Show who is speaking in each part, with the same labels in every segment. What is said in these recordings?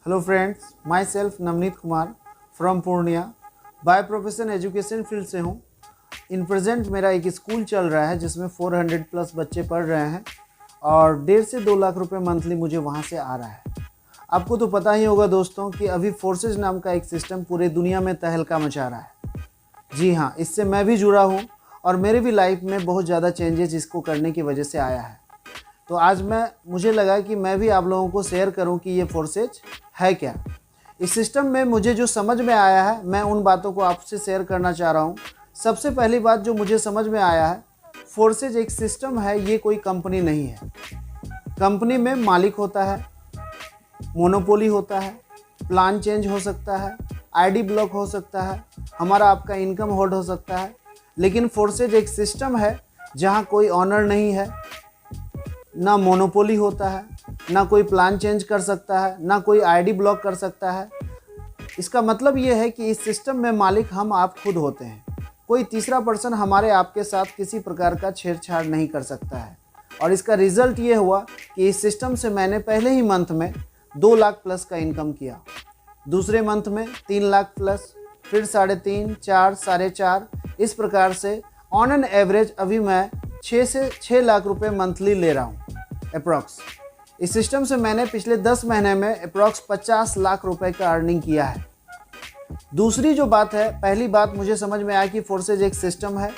Speaker 1: Hello friends, my self Navneet Kumar from Purnia. By profession education field से हूँ। In present मेरा एक स्कूल चल रहा है जिसमें 400 प्लस बच्चे पढ़ रहे हैं और 1.5 से 2 लाख रुपए मंथली मुझे वहाँ से आ रहा है। आपको तो पता ही होगा दोस्तों कि अभी फोर्सेज नाम का एक सिस्टम पूरे दुनिया में तहलका मचा रहा है। जी हाँ, इससे मैं भी जुड़ा हूँ और मेरे भी लाइफ में बहुत ज़्यादा चेंजेस इसको करने की वजह से आया है। तो आज मुझे लगा कि मैं भी आप लोगों को शेयर करूं कि ये फोर्सेज है क्या। इस सिस्टम में मुझे जो समझ में आया है मैं उन बातों को आपसे शेयर करना चाह रहा हूं। सबसे पहली बात जो मुझे समझ में आया है, फोर्सेज एक सिस्टम है, ये कोई कंपनी नहीं है। कंपनी में मालिक होता है, मोनोपोली होता है, प्लान चेंज हो सकता है, आईडी ब्लॉक हो सकता है, हमारा आपका इनकम होल्ड हो सकता है। लेकिन फोर्सेज एक सिस्टम है जहाँ कोई ऑनर नहीं है, ना मोनोपोली होता है, ना कोई प्लान चेंज कर सकता है, ना कोई आईडी ब्लॉक कर सकता है। इसका मतलब ये है कि इस सिस्टम में मालिक हम आप खुद होते हैं। कोई तीसरा पर्सन हमारे आपके साथ किसी प्रकार का छेड़छाड़ नहीं कर सकता है। और इसका रिजल्ट ये हुआ कि इस सिस्टम से मैंने पहले ही मंथ में 2 लाख प्लस का इनकम किया, दूसरे मंथ में 3 लाख प्लस, फिर 3.5, 4, 4.5, इस प्रकार से ऑन एन एवरेज अभी मैं 6 से 6 लाख रुपए मंथली ले रहा हूँ अप्रॉक्स। इस सिस्टम से मैंने पिछले 10 महीने में अप्रॉक्स 50 लाख रुपए का अर्निंग किया है। दूसरी जो बात है, पहली बात मुझे समझ में आया कि फोर्सेज एक सिस्टम है।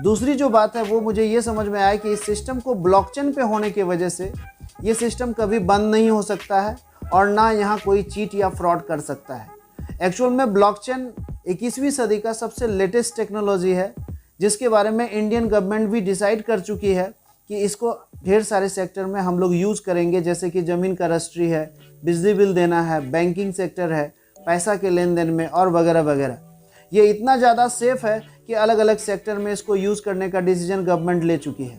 Speaker 1: दूसरी जो बात है वो मुझे ये समझ में आया कि इस सिस्टम को ब्लॉकचेन पे होने की वजह से ये सिस्टम कभी बंद नहीं हो सकता है और ना यहाँ कोई चीट या फ्रॉड कर सकता है। एक्चुअल में ब्लॉकचेन 21वीं सदी का सबसे लेटेस्ट टेक्नोलॉजी है जिसके बारे में इंडियन गवर्नमेंट भी डिसाइड कर चुकी है कि इसको ढेर सारे सेक्टर में हम लोग यूज़ करेंगे, जैसे कि ज़मीन का रजिस्ट्री है, बिजली बिल देना है, बैंकिंग सेक्टर है, पैसा के लेन देन में और वगैरह वगैरह। ये इतना ज़्यादा सेफ है कि अलग अलग सेक्टर में इसको यूज़ करने का डिसीजन गवर्नमेंट ले चुकी है।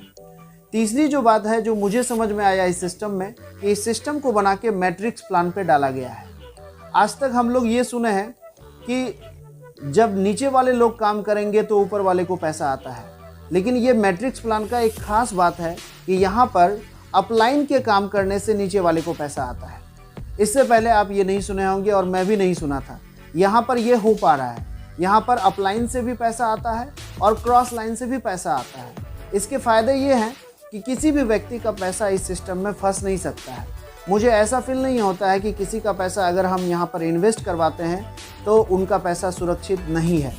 Speaker 1: तीसरी जो बात है जो मुझे समझ में आया इस सिस्टम में, कि इस सिस्टम को बना के मैट्रिक्स प्लान पे डाला गया है। आज तक हम लोग ये सुने हैं कि जब नीचे वाले लोग काम करेंगे तो ऊपर वाले को पैसा आता है, लेकिन ये मैट्रिक्स प्लान का एक खास बात है कि यहाँ पर अपलाइन के काम करने से नीचे वाले को पैसा आता है। इससे पहले आप ये नहीं सुने होंगे और मैं भी नहीं सुना था। यहाँ पर ये हो पा रहा है। यहाँ पर अपलाइन से भी पैसा आता है और क्रॉस लाइन से भी पैसा आता है। इसके फ़ायदे ये हैं कि किसी भी व्यक्ति का पैसा इस सिस्टम में फंस नहीं सकता है। मुझे ऐसा फील नहीं होता है कि किसी का पैसा अगर हम यहाँ पर इन्वेस्ट करवाते हैं तो उनका पैसा सुरक्षित नहीं है।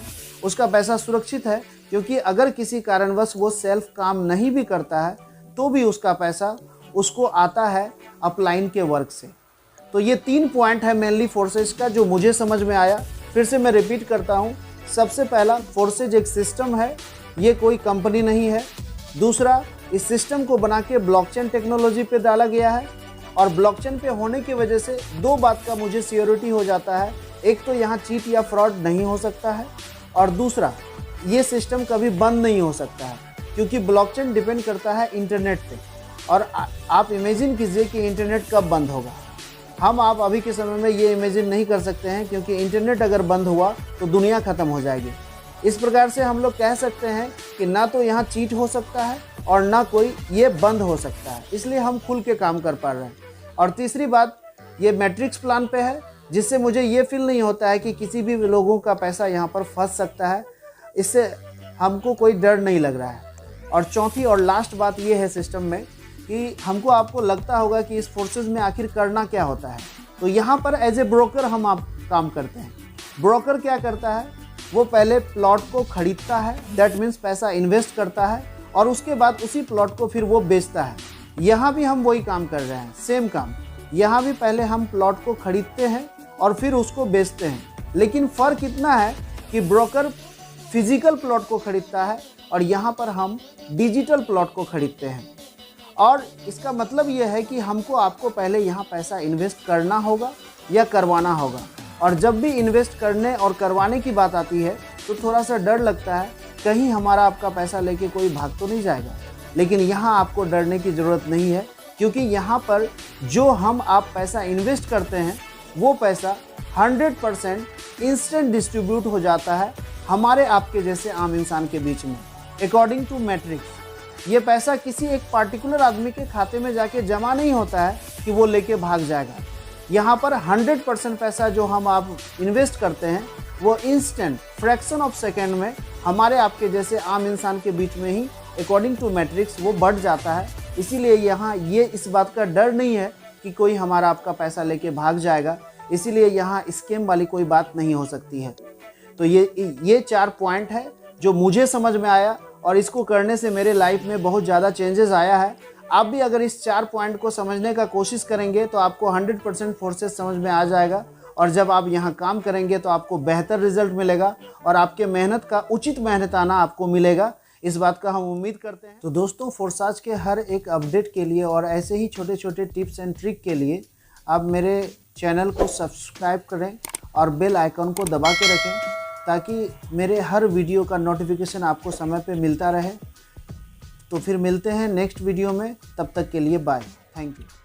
Speaker 1: उसका पैसा सुरक्षित है, क्योंकि अगर किसी कारणवश वो सेल्फ काम नहीं भी करता है तो भी उसका पैसा उसको आता है अपलाइन के वर्क से। तो ये 3 पॉइंट है मेनली फोर्सेज का जो मुझे समझ में आया। फिर से मैं रिपीट करता हूँ। सबसे पहला, फोर्सेज एक सिस्टम है, ये कोई कंपनी नहीं है। दूसरा, इस सिस्टम को बना के ब्लॉकचेन टेक्नोलॉजी पे डाला गया है और ब्लॉकचेन पे होने की वजह से 2 बात का मुझे श्योरिटी हो जाता है। एक तो यहाँ चीट या फ्रॉड नहीं हो सकता है और दूसरा, ये सिस्टम कभी बंद नहीं हो सकता है, क्योंकि ब्लॉकचेन डिपेंड करता है इंटरनेट पे। और आप इमेजिन कीजिए कि इंटरनेट कब बंद होगा। हम आप अभी के समय में ये इमेजिन नहीं कर सकते हैं, क्योंकि इंटरनेट अगर बंद हुआ तो दुनिया ख़त्म हो जाएगी। इस प्रकार से हम लोग कह सकते हैं कि ना तो यहाँ चीट हो सकता है और ना कोई ये बंद हो सकता है, इसलिए हम खुल के काम कर पा रहे हैं। और तीसरी बात, ये मैट्रिक्स प्लान पे है, जिससे मुझे ये फील नहीं होता है कि किसी भी लोगों का पैसा यहाँ पर फंस सकता है। इससे हमको कोई डर नहीं लग रहा है। और चौथी और लास्ट बात ये है सिस्टम में कि हमको आपको लगता होगा कि इस फोर्सेज में आखिर करना क्या होता है। तो यहाँ पर एज ए ब्रोकर हम आप काम करते हैं। ब्रोकर क्या करता है, वो पहले प्लॉट को खरीदता है, दैट मीन्स पैसा इन्वेस्ट करता है और उसके बाद उसी प्लॉट को फिर वो बेचता है। यहाँ भी हम वही काम कर रहे हैं, सेम काम। यहाँ भी पहले हम प्लॉट को खरीदते हैं और फिर उसको बेचते हैं, लेकिन फ़र्क इतना है कि ब्रोकर फिजिकल प्लॉट को खरीदता है और यहाँ पर हम डिजिटल प्लॉट को खरीदते हैं। और इसका मतलब ये है कि हमको आपको पहले यहाँ पैसा इन्वेस्ट करना होगा या करवाना होगा। और जब भी इन्वेस्ट करने और करवाने की बात आती है तो थोड़ा सा डर लगता है, कहीं हमारा आपका पैसा लेके कोई भाग तो नहीं जाएगा। लेकिन यहाँ आपको डरने की ज़रूरत नहीं है, क्योंकि यहाँ पर जो हम आप पैसा इन्वेस्ट करते हैं वो पैसा 100% इंस्टेंट डिस्ट्रीब्यूट हो जाता है हमारे आपके जैसे आम इंसान के बीच में। अकॉर्डिंग टू मैट्रिक्स, ये पैसा किसी एक पार्टिकुलर आदमी के खाते में जाके जमा नहीं होता है कि वो लेके भाग जाएगा। यहाँ पर 100% पैसा जो हम आप इन्वेस्ट करते हैं वो इंस्टेंट फ्रैक्शन ऑफ सेकेंड में हमारे आपके जैसे आम इंसान के बीच में ही अकॉर्डिंग टू मैट्रिक्स वो बढ़ जाता है। इसीलिए यहाँ ये इस बात का डर नहीं है कि कोई हमारा आपका पैसा लेके भाग जाएगा, इसीलिए यहाँ स्कैम वाली कोई बात नहीं हो सकती है। तो ये 4 पॉइंट है जो मुझे समझ में आया और इसको करने से मेरे लाइफ में बहुत ज़्यादा चेंजेस आया है। आप भी अगर इस 4 पॉइंट को समझने का कोशिश करेंगे तो आपको 100% फोर्सेस समझ में आ जाएगा और जब आप यहाँ काम करेंगे तो आपको बेहतर रिजल्ट मिलेगा और आपके मेहनत का उचित मेहनताना आपको मिलेगा, इस बात का हम उम्मीद करते हैं। तो दोस्तों, फोर्साज के हर एक अपडेट के लिए और ऐसे ही छोटे छोटे टिप्स एंड ट्रिक के लिए आप मेरे चैनल को सब्सक्राइब करें और बेल आइकन को दबा के रखें ताकि मेरे हर वीडियो का नोटिफिकेशन आपको समय पे मिलता रहे। तो फिर मिलते हैं नेक्स्ट वीडियो में, तब तक के लिए बाय, थैंक यू।